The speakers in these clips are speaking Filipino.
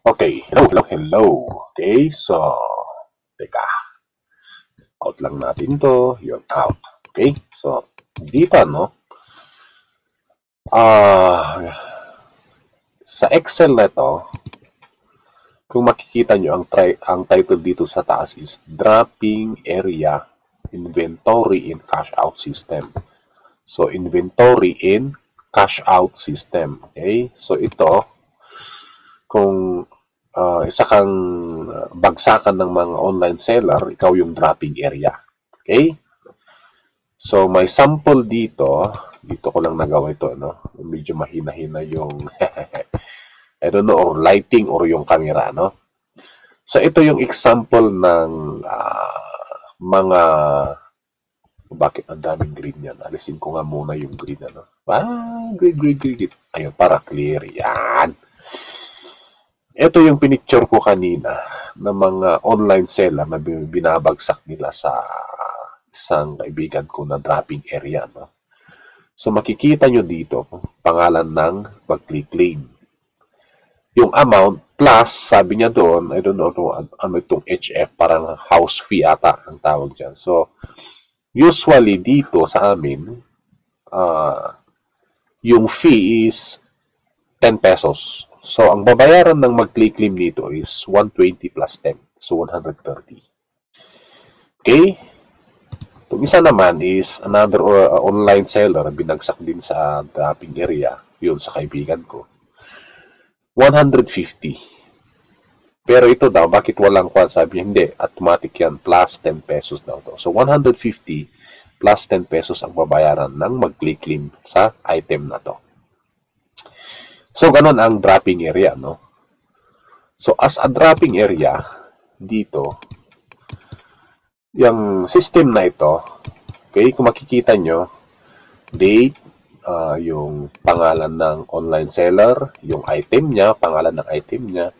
Okay, hello. Okay, so, teka, out lang natin to, yun, out. Okay, so, dito, no, sa Excel na to, kung makikita nyo, ang title dito sa taas is Dropping Area Inventory in Cash Out System. So, Inventory in Cash Out System. Okay, so ito, kung isa kang bagsakan ng mga online seller, ikaw yung dropping area. Okay? So, may sample dito. Dito ko lang nagawa ito, no? Medyo mahina-hina yung, I don't know, or lighting or yung camera, no? So, ito yung example ng mga, bakit ang daming green yan? Alisin ko nga muna yung green, ano? Green. Ayun, para clear. Yan. Ito yung pinicture ko kanina ng mga online seller na binabagsak nila sa isang kaibigan ko na dropping area. No? So makikita nyo dito, pangalan ng mag-claim. Yung amount plus, sabi niya doon, I don't know ano itong HF, parang house fee ata ang tawag dyan. So, usually dito sa amin, yung fee is 10 pesos. So, ang babayaran ng mag-claim dito is 120 plus 10. So, 130. Okay? Itong isa naman is another online seller, binagsak din sa dropping area, yun sa kaibigan ko. 150. Pero ito daw, bakit walang kwan? Sabi niya, hindi, automatic yan, plus 10 pesos daw to. So, 150 plus 10 pesos ang babayaran ng mag-claim sa item na to. So, ganun ang dropping area, no? So, as a dropping area, dito, yung system na ito, okay, kung makikita nyo, date, yung pangalan ng online seller, yung item niya, pangalan ng item niya,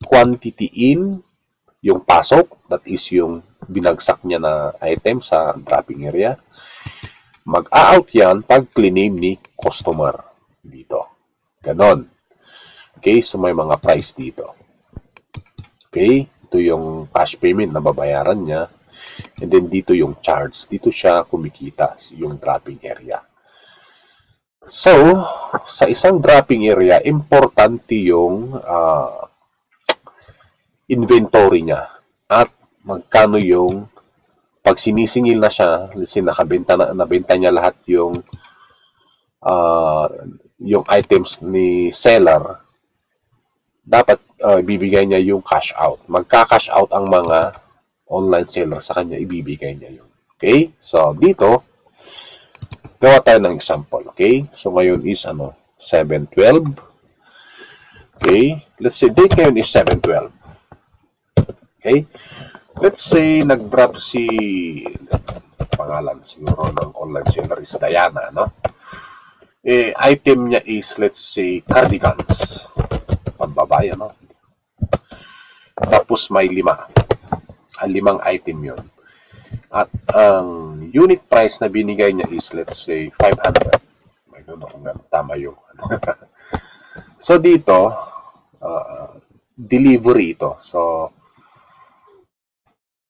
quantity in, yung pasok, that is yung binagsak niya na item sa dropping area. Mag-out yan pag claim ni customer dito. Ganon. Okay, so may mga price dito. Okay, ito yung cash payment na babayaran niya. And then dito yung charge. Dito siya kumikita, yung dropping area. So, sa isang dropping area, importante yung inventory niya. At magkano yung pag sinisingil na siya, nabenta niya lahat yung items ni seller, dapat ibibigay niya yung cash out. Magka-cash out ang mga online seller sa kanya, ibibigay niya yun. Okay? So, dito, gawa tayo ng example. Okay? So, ngayon is 7/12. Okay? Let's say, date ngayon is 7/12. Okay? Let's say, nag-drop si pangalan siguro ng online seller is Diana, no? Item niya is, let's say, cardigans. Pambabae, no? Tapos may 5. Limang item yun. At ang unit price na binigay niya is, let's say, 500. May gano'n kung tama yung So, dito, delivery ito. So,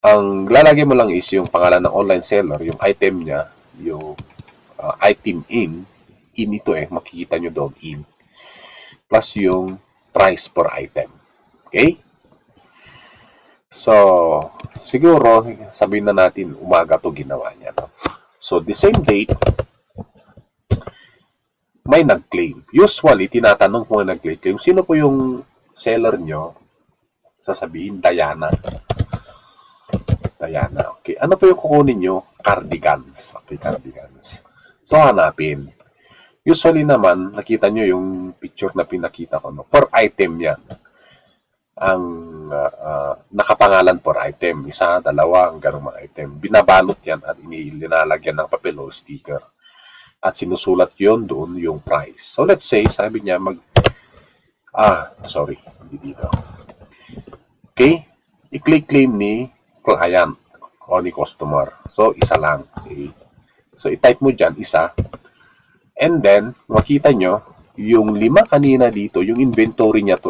ang lalagay mo lang is yung pangalan ng online seller, yung item niya, yung item in ito makikita nyo doon, in, plus yung price per item. Okay? So, siguro, sabihin na natin, umaga to ginawa niya. No? So, the same date, may nag-claim. Usually, tinatanong kung may nag-claim, sino po yung seller nyo? Sasabihin, Diana. Diana, okay. Ano po yung kukunin nyo? Cardigans. Okay, cardigans. So, hanapin. Usually naman, nakita nyo yung picture na pinakita ko, no? Per item yan. Ang nakapangalan per item. Isa, dalawa, ang ganong mga item. Binabalot yan at inilalagyan ng papel o sticker. At sinusulat yon doon yung price. So, let's say, sabi niya sorry, hindi dito. Okay? I-click claim ni client o ni customer. So, isa lang. Okay? So, i-type mo dyan, isa. And then, makita nyo, yung 5 kanina dito, yung inventory niya to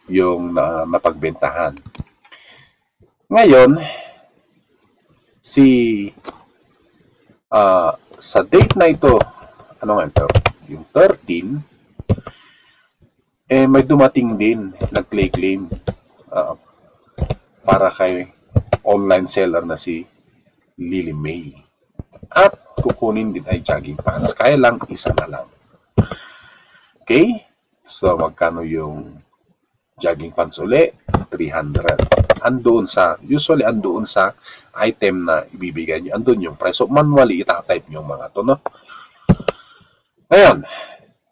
yung napagbentahan. Ngayon, sa date na ito, ano nga ito? Yung 13, may dumating din, nag-claim para kay online seller na si Lily May. At kukunin din ay jogging pants. Kaya lang, isa na lang. Okay? So, magkano yung jogging pants uli? 300. Usually andoon sa item na ibibigay nyo. Andun yung price. So, manually, itatype nyo yung mga to, no? Ngayon,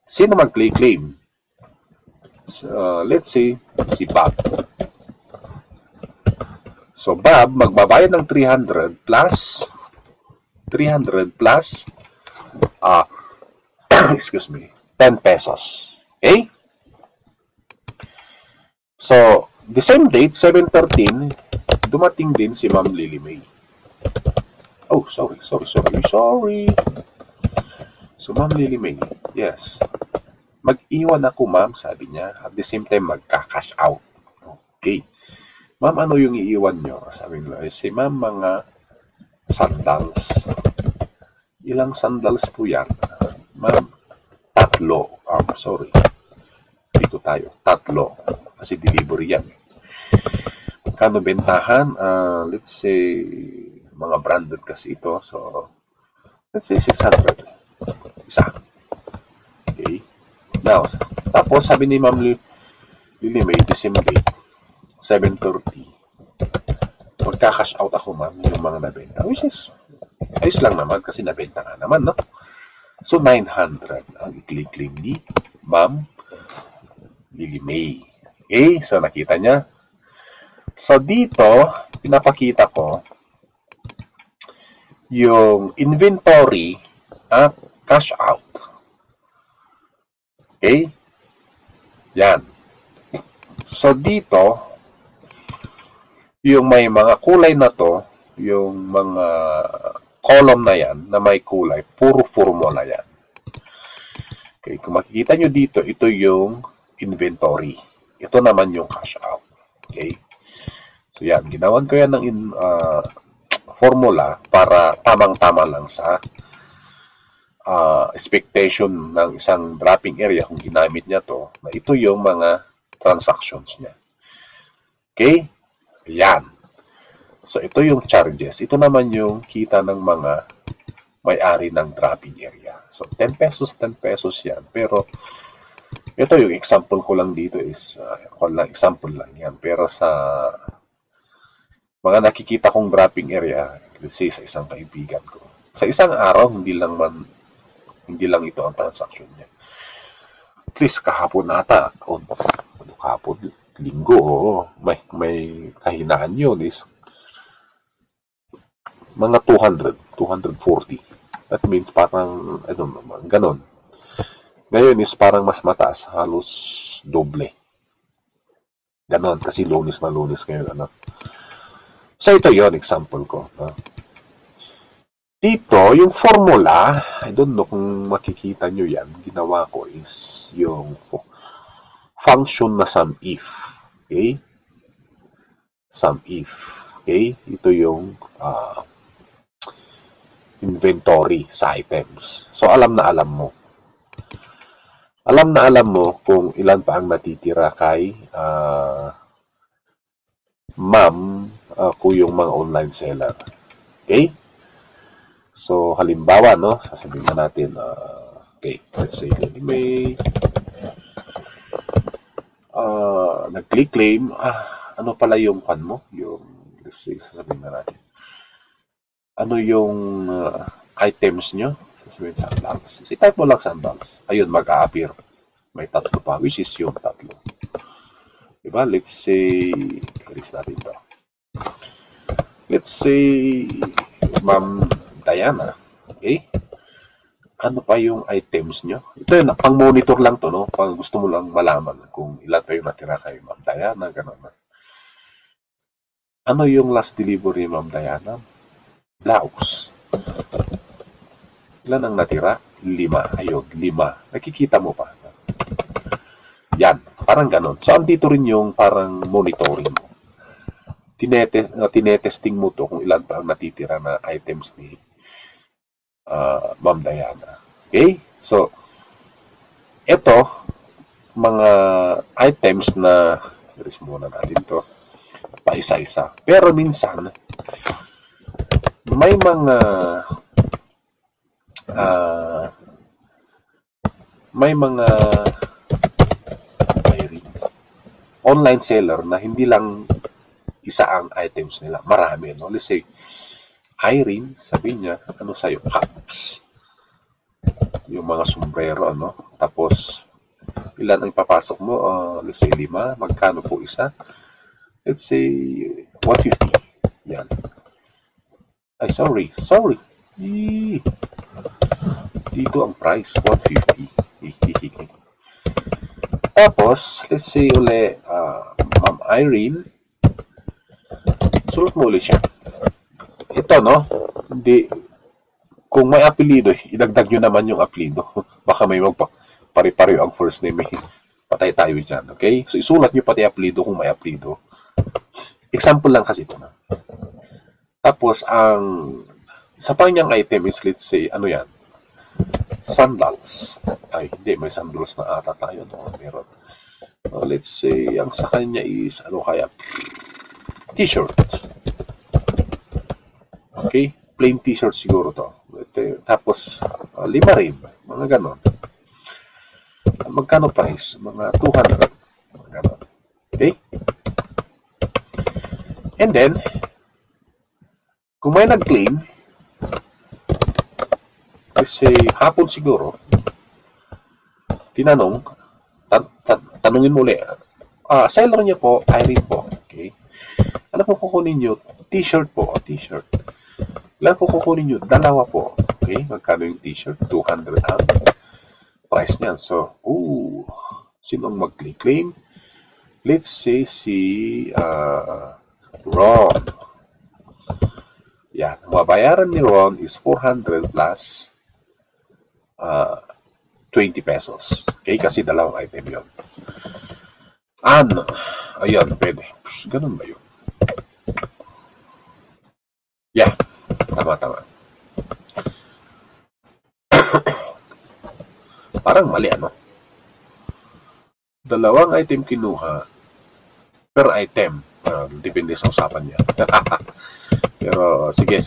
sino mag-claim? So, let's say, si Bob. So, Bob, magbabayad ng 300 plus excuse me, 10 pesos. Okay? So, the same date, 7/13, dumating din si Ma'am Lily May. Oh, sorry. So, Ma'am Lily May, yes. Mag-iwan ako, ma'am, sabi niya. At the same time, magka-cash out. Okay. Ma'am, ano yung iiwan nyo? Sabi nila, ma'am, mga sandals. Ilang sandals po yan? Ma'am, 3. Sorry. Dito tayo. 3. Kasi delivery yan. Kano bentahan? Let's say, mga branded kasi ito. So, let's say 600. Isa. Okay. Now, tapos sabi ni Ma'am Lily May, the same date, 7:30. Magka-cash out ako, ma'am, yung mga nabenta. Which is, ayos lang naman kasi nabenta nga naman, no? So, 900 ang i-claim ni Ma'am Lily May. Okay? So, nakita niya. So, dito, pinapakita ko yung inventory at cash out. Okay? Yan. So, dito, yung may mga kulay na to, yung mga column na yan, na may kulay, puro formula yan. Okay, kung makikita nyo dito, ito yung inventory. Ito naman yung cash out. Okay? So, yan. Ginawan ko yan ng formula para tamang-tama lang sa expectation ng isang dropping area kung ginamit niya to, na ito yung mga transactions niya. Okay? Yan. So, ito yung charges. Ito naman yung kita ng mga may-ari ng dropping area. So, 10 pesos yan. Pero, ito yung example ko lang dito is, example lang yan. Pero sa mga nakikita kong dropping area, let's say sa isang kaibigan ko, sa isang araw, hindi lang ito ang transaction niya. At least kahapon ata, kahapon, linggo, may kahinaan yun is mga 240. That means parang, ganon. Ngayon is parang mas mataas, halos doble. Ganon, kasi lunes na lunes ngayon, So, ito yon example ko. Dito, yung formula, I don't know kung makikita nyo yan, ginawa ko is yung function na sum if. Okay? Sum if. Okay? Ito yung inventory sa items. So, alam na alam mo. Alam na alam mo kung ilan pa ang natitira kay ma'am kung yung mga online seller. Okay? So, halimbawa, sasabihin na natin, okay, let's say, may nag-claim, ano pala yung pan mo? Yung, let's say, sasabihin na natin. Ano yung items nyo? Sasabihin, sandals. I-type mo lang sandals. Ayun, mag-a-appear. May 3 pa, which is yung 3. Diba? Let's say, release natin ito. Let's say, Ma'am Diana. Okay? Ano pa yung items nyo? Ito yun, pang-monitor lang to, Pag gusto mo lang malaman kung ilan pa yung natira kay Ma'am Diana, gano'n. Ano yung last delivery, Ma'am Diana? Blouse. Ilan ang natira? 5. Ayun, 5. Nakikita mo pa. Yan. Parang ganon. So, andito rin yung parang monitoring mo. Tinetesting mo to kung ilan pa ang natitira na items ni Ma'am Diana. Okay? So, ito, mga items na i-erase muna natin to paisa-isa. Pero minsan, may mga online seller na hindi lang isa ang items nila. Marami, no? Let's say, Irene, sabi niya, ano sa'yo? Cups. Yung mga sombrero, ano? Tapos, ilan ang ipapasok mo? Let's say, 5. Magkano po isa? Let's say, 150. Yan. Ay, sorry. Dito ang price, 150. Tapos, let's say uli, Ma'am Irene, sulat mo ulit siya. Ito, no? Hindi, kung may apelido, idagdag nyo naman yung apelido. Baka may pare-pareho ang first name. Patay tayo dyan, okay? So, isulat nyo pati apelido kung may apelido. Example lang kasi ito na. Tapos, sa kanyang item is, let's say, ano yan? Sandals. Ay, hindi, may sandals na ata tayo. No? Meron. Let's say, ang sa kanya is, ano kaya? T-shirt. Okay? Plain t-shirt siguro to. Tapos, 5 rin. Mga ganon. Magkano price? Mga 200. Mga ganon. Okay? And then, kung may nag-claim, kasi hapon siguro, tinanong, tanungin mo ulit, seller niya po, Irene po, okay? Ano po kukunin nyo? T-shirt po, t-shirt. Ilan po kukunin nyo? 2 po, okay? Magkano yung t-shirt? 200 ang price niyan. So, sinong mag-claim? Let's say si Ron. Yan. Mabayaran ni Ron is 400 plus 20 pesos. Okay? Kasi 2 item yun. Ano? Ayun, pwede. Ganun ba yun? Yeah. Tama. Parang mali, ano? 2 item kinuha per item. Depende sa usapan niya. Pero, sige.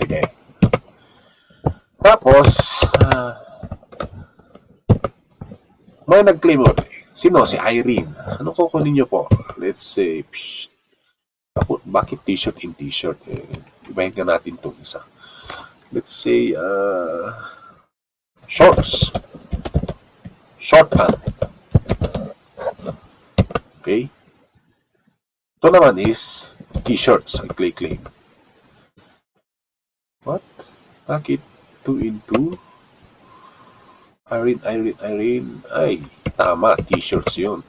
Tapos, may nag-claim ulit. Sino? Si Irene. Ano kukunin niyo po? Let's say, bakit t-shirt in t-shirt? Ibahin ka natin itong isa. Let's say, shorts. Short pant. Okay? Ito naman is t-shirts. Ang claim. What? Bakit 2 in 2? Irene. Ay, tama. T-shirts yun.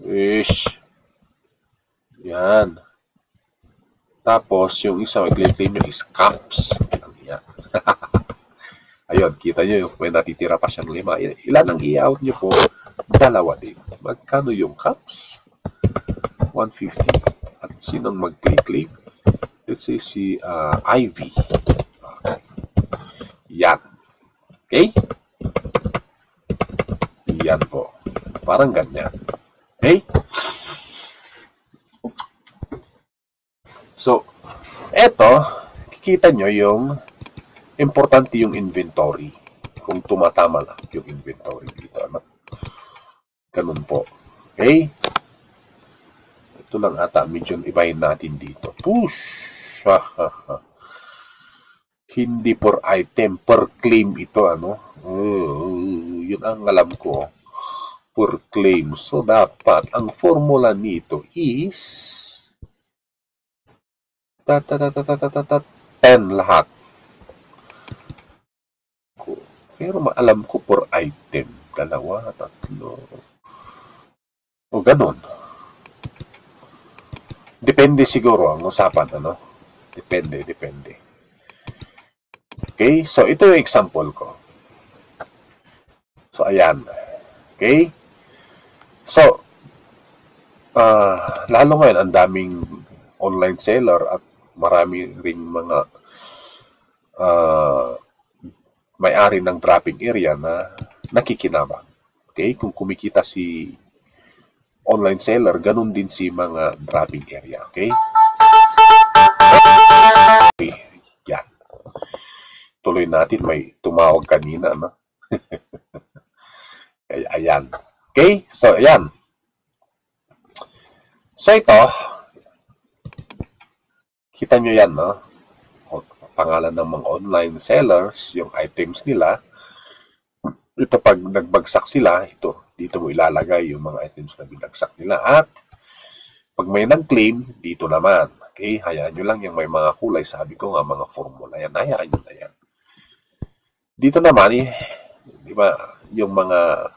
Ish. Yan. Tapos, yung isa mag-claim nyo is cups. Yan. Ayun, kita nyo yung may natitira pa siyang 5. Ilan ang i-out nyo po? 2 din. Magkano yung cups? 150. At sinong mag-claim? Let's say si Ivy. Yan. Okay? Yan po. Parang ganyan. Okay? So, eto, kikita nyo yung importante yung inventory. Kung tumatama lang yung inventory dito. Ganun po. Okay? Ito lang ata. Medyo ibahin natin dito. Push! Hindi per item, per claim ito, ano? Yun ang alam ko. Per claim. So, dapat, ang formula nito is 10 lahat. Pero alam ko per item. 2, 3. O, ganun. Depende siguro ang usapan, ano? Depende. Okay? So, ito yung example ko. So, ayan. Okay? So, lalo ngayon, ang daming online seller at marami ring mga uh, may-ari ng dropping area na nakikinabang. Okay? Kung kumikita si online seller, ganun din si mga dropping area. Okay? Okay. Yan. Tuloy natin. May tumawag kanina, no? Kaya, ayan. Okay? So, ayan. So, ito, kita nyo yan, no? Pangalan ng mga online sellers, yung items nila. Ito, pag nagbagsak sila, ito, dito mo ilalagay yung mga items na binagsak nila. At, pag may nag-claim, dito naman. Okay? Hayaan nyo lang yung may mga kulay. Sabi ko nga, mga formula yan. Hayaan nyo na yan. Dito naman, di ba, yung mga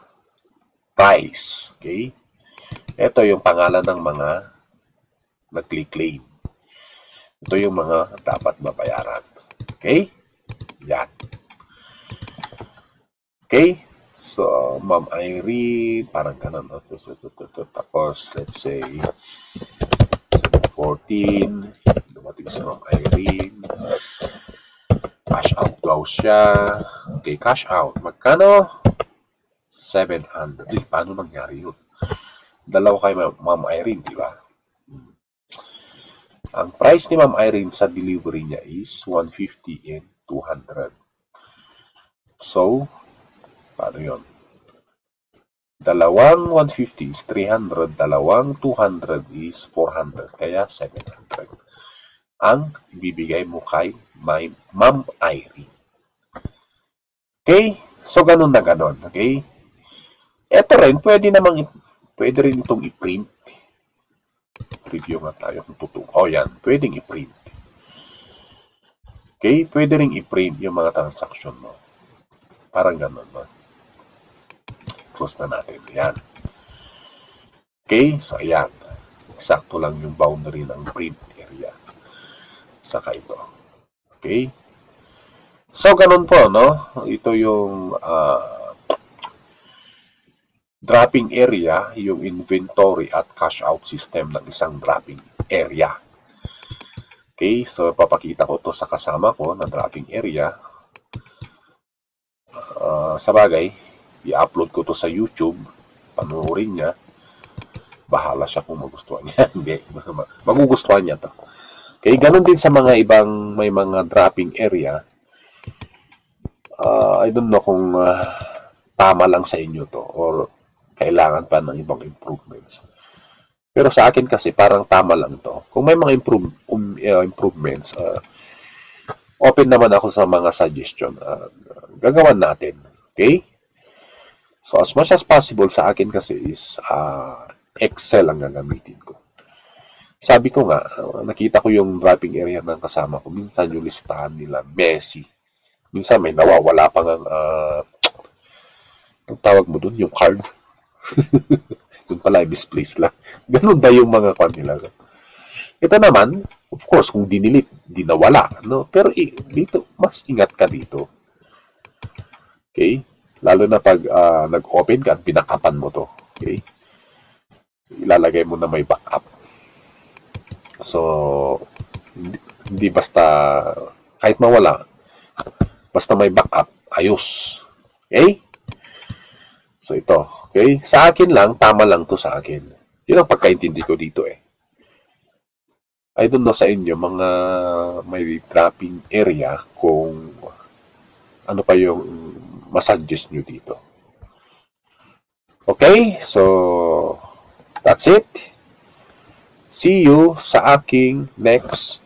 price. Okay? Ito yung pangalan ng mga nag-claim. Ito yung mga dapat mabayaran. Okay? Yan. Okay? So, Ma'am Irene, parang ganun. Tapos, let's say, 14, dumating si Ma'am Irene. Cash out daw siya. Okay, cash out. Magkano? 700. Paano nangyari yun? Dalawa kay Ma'am Irene, di ba? Ang price ni Ma'am Irene sa delivery niya is 150 and 200. So, paano yun? Dalawang 150 is 300, dalawang 200 is 400, kaya 700. Ang ibibigay mo kay Ma'am Irene. Okay? So, ganun na ganun. Okay? Ito rin, pwede rin itong i-print. Review nga tayo kung totoo. Oh, yan. Pwedeng i-print. Okay? Pwede rin i-print yung mga transaction mo. Parang ganun, no? Close na natin. Ayan. Okay? So, ayan. Eksakto lang yung boundary ng print area. Saka ito. Okay? So, ganun po, no? Ito yung dropping area, yung inventory at cash out system ng isang dropping area. Okay? So, papakita ko to sa kasama ko na dropping area. Sa bagay, i-upload ko to sa YouTube, panuorin niya, bahala siya kung magustuhan niya. Hindi, magugustuhan niya to. Okay, ganun din sa mga ibang may mga dropping area. I don't know kung tama lang sa inyo to or kailangan pa ng ibang improvements. Pero sa akin kasi parang tama lang to. Kung may mga improvements, open naman ako sa mga suggestion. Gagawan natin. Okay? So, as much as possible sa akin kasi is Excel ang gagamitin ko. Sabi ko nga, nakita ko yung dropping area ng kasama ko. Minsan yung listahan nila, messy. Minsan may nawawala pa ng, ang tawag mo dun, yung card. Dun pala, misplace lang. Ganun ba yung mga card nila? Ito naman, of course, kung dinilit, di nawala. No? Pero dito, mas ingat ka dito. Okay? Lalo na pag nag-open ka at pinakapan mo to. Okay? Ilalagay mo na may backup. So, hindi basta, kahit mawala, basta may backup, ayos. Okay? So, ito. Okay? Sa akin lang, tama lang to sa akin. Yun ang pagkaintindi ko dito eh. I don't know sa inyo, mga may dropping area, kung ano pa yung masuggest nyo dito. Okay? So, that's it. See you sa aking next